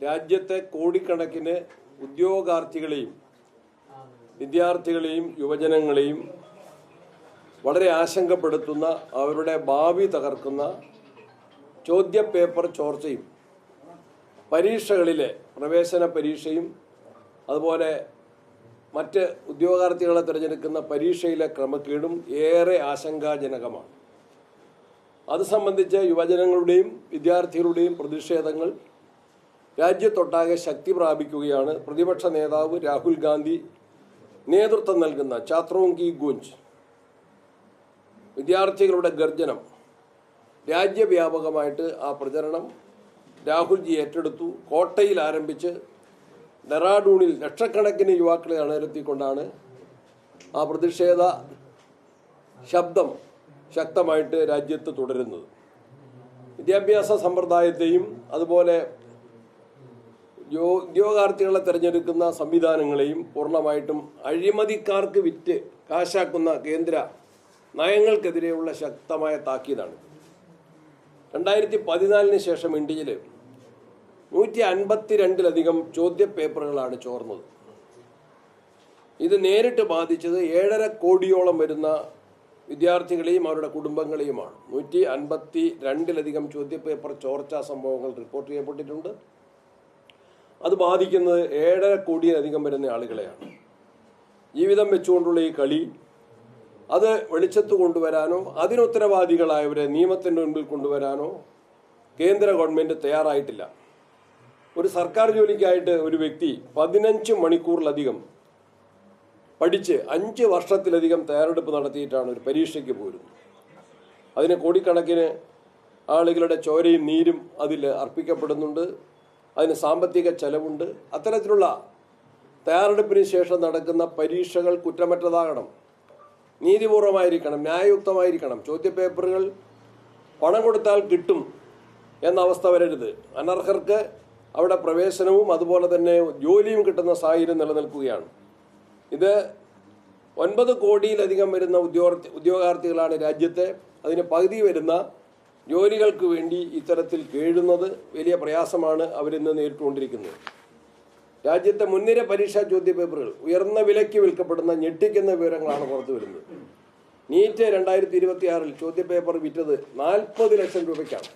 രാജ്യത്തെ കോടിക്കണക്കിന് ഉദ്യോഗാർത്ഥികളെയും വിദ്യാർത്ഥികളെയും യുവജനങ്ങളെയും വളരെ ആശങ്കപ്പെടുത്തുന്ന, അവരുടെ ഭാവി തകർക്കുന്ന ചോദ്യപേപ്പർ ചോർച്ചയും പരീക്ഷകളിലെ പ്രവേശന പരീക്ഷയും അതുപോലെ മറ്റ് ഉദ്യോഗാർത്ഥികളെ തിരഞ്ഞെടുക്കുന്ന പരീക്ഷയിലെ ക്രമക്കേടും ഏറെ ആശങ്കാജനകമാണ്. അത് സംബന്ധിച്ച് യുവജനങ്ങളുടെയും വിദ്യാർത്ഥികളുടെയും പ്രതിഷേധങ്ങൾ രാജ്യത്തൊട്ടാകെ ശക്തി പ്രാപിക്കുകയാണ്. പ്രതിപക്ഷ നേതാവ് രാഹുൽ ഗാന്ധി നേതൃത്വം നൽകുന്ന ഛാത്രോം കി ഗൂഞ്ച്, വിദ്യാർത്ഥികളുടെ ഗർജനം, രാജ്യവ്യാപകമായിട്ട് ആ പ്രചരണം രാഹുൽജി ഏറ്റെടുത്തു. കോട്ടയിൽ ആരംഭിച്ച് ഡെറാഡൂണിൽ ലക്ഷക്കണക്കിന് യുവാക്കളെ അണിനിരത്തിക്കൊണ്ടാണ് ആ പ്രതിഷേധ ശബ്ദം ശക്തമായിട്ട് രാജ്യത്ത് തുടരുന്നത്. വിദ്യാഭ്യാസ സമ്പ്രദായത്തെയും അതുപോലെ ഉദ്യോഗാർത്ഥികളെ തിരഞ്ഞെടുക്കുന്ന സംവിധാനങ്ങളെയും പൂർണ്ണമായിട്ടും അഴിമതിക്കാർക്ക് വിറ്റ് കാശാക്കുന്ന കേന്ദ്ര നയങ്ങൾക്കെതിരെയുള്ള ശക്തമായ താക്കീതാണ്. 2014 ശേഷം ഇന്ത്യയിൽ 152-ലധികം ചോദ്യപേപ്പറുകളാണ് ചോർന്നത്. ഇത് നേരിട്ട് ബാധിച്ചത് 7.5 കോടിയോളം വരുന്ന വിദ്യാർത്ഥികളെയും അവരുടെ കുടുംബങ്ങളെയുമാണ്. 152-ലധികം ചോദ്യപേപ്പർ ചോർച്ചാ സംഭവങ്ങൾ റിപ്പോർട്ട് ചെയ്യപ്പെട്ടിട്ടുണ്ട്. അത് ബാധിക്കുന്നത് 7.5 കോടിയിലധികം വരുന്ന ആളുകളെയാണ്. ജീവിതം വെച്ചുകൊണ്ടുള്ള ഈ കളി അത് വെളിച്ചത്ത് കൊണ്ടുവരാനോ അതിനുത്തരവാദികളായവരെ നിയമത്തിൻ്റെ മുൻപിൽ കൊണ്ടുവരാനോ കേന്ദ്ര ഗവൺമെൻറ് തയ്യാറായിട്ടില്ല. ഒരു സർക്കാർ ജോലിക്കായിട്ട് ഒരു വ്യക്തി 15 മണിക്കൂറിലധികം പഠിച്ച് 5 വർഷത്തിലധികം തയ്യാറെടുപ്പ് നടത്തിയിട്ടാണ് ഒരു പരീക്ഷയ്ക്ക് പോരുന്നത്. അതിന് കോടിക്കണക്കിന് ആളുകളുടെ ചോരയും നീരും അതിൽ അർപ്പിക്കപ്പെടുന്നുണ്ട്. അതിന് സാമ്പത്തിക ചെലവുണ്ട്. അത്തരത്തിലുള്ള തയ്യാറെടുപ്പിന് ശേഷം നടക്കുന്ന പരീക്ഷകൾ കുറ്റമറ്റതാകണം, നീതിപൂർവമായിരിക്കണം, ന്യായയുക്തമായിരിക്കണം. ചോദ്യപേപ്പറുകൾ പണം കൊടുത്താൽ കിട്ടും എന്ന അവസ്ഥ വരരുത്. അനർഹർക്ക് അവിടെ പ്രവേശനവും അതുപോലെ തന്നെ ജോലിയും കിട്ടുന്ന സാഹചര്യം നിലനിൽക്കുകയാണ്. ഇത് 9 കോടിയിലധികം വരുന്ന ഉദ്യോഗാർത്ഥികളാണ് രാജ്യത്തെ. അതിന് പകുതി വരുന്ന ജോലികൾക്ക് വേണ്ടി ഇത്തരത്തിൽ കേഴുന്നത് വലിയ പ്രയാസമാണ് അവരിന്ന് നേരിട്ടുകൊണ്ടിരിക്കുന്നത്. രാജ്യത്തെ മുൻനിര പരീക്ഷാ ചോദ്യപേപ്പറുകൾ ഉയർന്ന വിലയ്ക്ക് വിൽക്കപ്പെടുന്ന ഞെട്ടിക്കുന്ന വിവരങ്ങളാണ് പുറത്തു വരുന്നത്. നീറ്റ് 2026 ചോദ്യപേപ്പർ വിറ്റത് 40 ലക്ഷം രൂപയ്ക്കാണ്.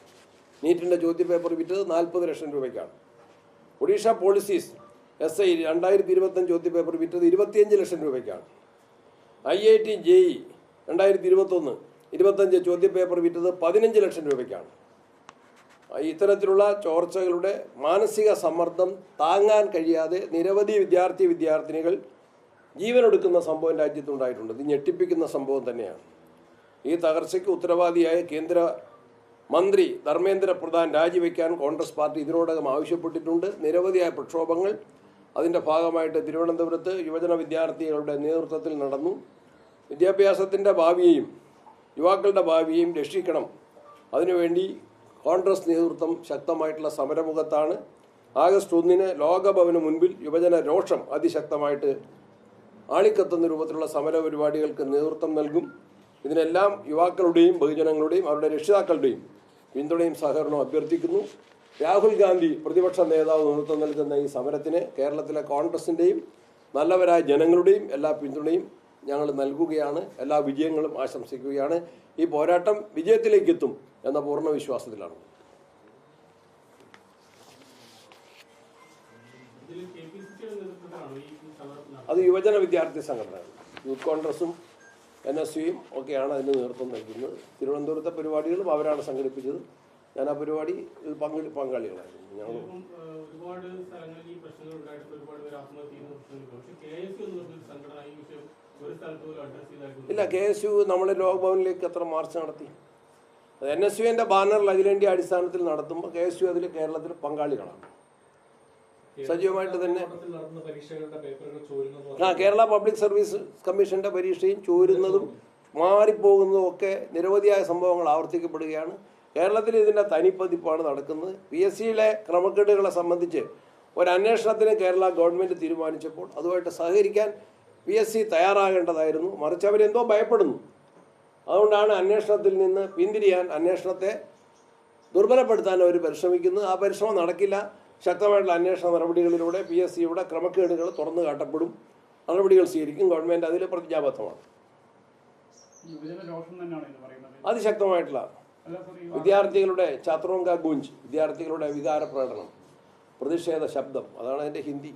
നീറ്റിൻ്റെ ചോദ്യപേപ്പർ വിറ്റത് 40 ലക്ഷം രൂപയ്ക്കാണ്. ഒഡീഷ പോളിസീസ് SI 2025 ചോദ്യപേപ്പർ വിറ്റത് 25 ലക്ഷം രൂപയ്ക്കാണ്. IIT JEE 2021-25 ചോദ്യപേപ്പർ വിറ്റത് 15 ലക്ഷം രൂപയ്ക്കാണ്. ഇത്തരത്തിലുള്ള ചോർച്ചകളുടെ മാനസിക സമ്മർദ്ദം താങ്ങാൻ കഴിയാതെ നിരവധി വിദ്യാർത്ഥിനികൾ ജീവനൊടുക്കുന്ന സംഭവം രാജ്യത്തുണ്ടായിട്ടുണ്ട്. ഇത് ഞെട്ടിപ്പിക്കുന്ന സംഭവം തന്നെയാണ്. ഈ തകർച്ചയ്ക്ക് ഉത്തരവാദിയായ കേന്ദ്ര മന്ത്രി ധർമ്മേന്ദ്ര പ്രധാൻ രാജിവെക്കാൻ കോൺഗ്രസ് പാർട്ടി ഇതിനോടകം ആവശ്യപ്പെട്ടിട്ടുണ്ട്. നിരവധിയായ പ്രക്ഷോഭങ്ങൾ അതിൻ്റെ ഭാഗമായിട്ട് തിരുവനന്തപുരത്ത് യുവജന വിദ്യാർത്ഥികളുടെ നേതൃത്വത്തിൽ നടന്നു. വിദ്യാഭ്യാസത്തിൻ്റെ ഭാവിയെയും യുവാക്കളുടെ ഭാവിയെയും രക്ഷിക്കണം. അതിനുവേണ്ടി കോൺഗ്രസ് നേതൃത്വം ശക്തമായിട്ടുള്ള സമരമുഖത്താണ്. ആഗസ്റ്റ് 1 ലോകഭവന് മുൻപിൽ യുവജന രോഷം അതിശക്തമായിട്ട് ആളിക്കത്തുന്ന രൂപത്തിലുള്ള സമര പരിപാടികൾക്ക് നേതൃത്വം നൽകും. ഇതിനെല്ലാം യുവാക്കളുടെയും ബഹുജനങ്ങളുടെയും അവരുടെ രക്ഷിതാക്കളുടെയും പിന്തുണയും സഹകരണവും അഭ്യർത്ഥിക്കുന്നു. രാഹുൽ ഗാന്ധി പ്രതിപക്ഷ നേതാവ് നേതൃത്വം നൽകുന്ന ഈ സമരത്തിന് കേരളത്തിലെ കോൺഗ്രസിൻ്റെയും നല്ലവരായ ജനങ്ങളുടെയും എല്ലാ പിന്തുണയും ഞങ്ങൾ നൽകുകയാണ്. എല്ലാ വിജയങ്ങളും ആശംസിക്കുകയാണ്. ഈ പോരാട്ടം വിജയത്തിലേക്ക് എത്തും എന്ന പൂർണ്ണ വിശ്വാസത്തിലാണ്. അത് യുവജന വിദ്യാർത്ഥി സംഘടനകൾ, യൂത്ത് കോൺഗ്രസും NSUയും ഒക്കെയാണ് അതിന് നേതൃത്വം നൽകുന്നത്. തിരുവനന്തപുരത്തെ പരിപാടികളും അവരാണ് സംഘടിപ്പിച്ചത്. ഞാൻ ആ പരിപാടിയിൽ പങ്കാളികളായിരുന്നു. ഞങ്ങൾ ഒരുപാട് സ്ഥലങ്ങളിൽ ഈ പ്രശ്നങ്ങൾ ഉണ്ടായിട്ട് ഒരുപാട് പേര് ആത്മഹത്യ ചെയ്യുന്ന പ്രശ്നങ്ങൾ. ഇല്ല, KSU നമ്മുടെ ലോകഭവനിലേക്ക് എത്ര മാർച്ച് നടത്തി? NSUവിൻ്റെ ബാനറിൽ അഖിലേന്ത്യാ അടിസ്ഥാനത്തിൽ നടത്തുമ്പോൾ KSU അതിൽ കേരളത്തിൽ പങ്കാളികളാണ് സജീവമായിട്ട് തന്നെ. കേരള പബ്ലിക് സർവീസ് കമ്മീഷന്റെ പരീക്ഷയും ചോരുന്നതും മാറിപ്പോകുന്നതും ഒക്കെ നിരവധിയായ സംഭവങ്ങൾ ആവർത്തിക്കപ്പെടുകയാണ്. കേരളത്തിൽ ഇതിൻ്റെ തനിപ്പതിപ്പാണ് നടക്കുന്നത്. PSCയിലെ ക്രമക്കേടുകളെ സംബന്ധിച്ച് ഒരു അന്വേഷണത്തിന് കേരള ഗവൺമെൻറ് തീരുമാനിച്ചപ്പോൾ അതുമായിട്ട് സഹകരിക്കാൻ PSC തയ്യാറാകേണ്ടതായിരുന്നു. മറിച്ച് അവരെന്തോ ഭയപ്പെടുന്നു. അതുകൊണ്ടാണ് അന്വേഷണത്തിൽ നിന്ന് പിന്തിരിയാൻ, അന്വേഷണത്തെ ദുർബലപ്പെടുത്താൻ അവർ പരിശ്രമിക്കുന്നത്. ആ പരിശ്രമം നടക്കില്ല. ശക്തമായിട്ടുള്ള അന്വേഷണ നടപടികളിലൂടെ PSCയുടെ ക്രമക്കേടുകൾ തുറന്നു കാട്ടപ്പെടും, നടപടികൾ സ്വീകരിക്കും. ഗവൺമെൻറ് അതിൽ പ്രതിജ്ഞാബദ്ധമാണ്. അതിശക്തമായിട്ടുള്ള വിദ്യാർത്ഥികളുടെ ഛാത്രോം കാ ഗൂഞ്ച്, വിദ്യാർത്ഥികളുടെ വികാര പ്രകടനം, പ്രതിഷേധ ശബ്ദം, അതാണ് അതിൻ്റെ ഹിന്ദി.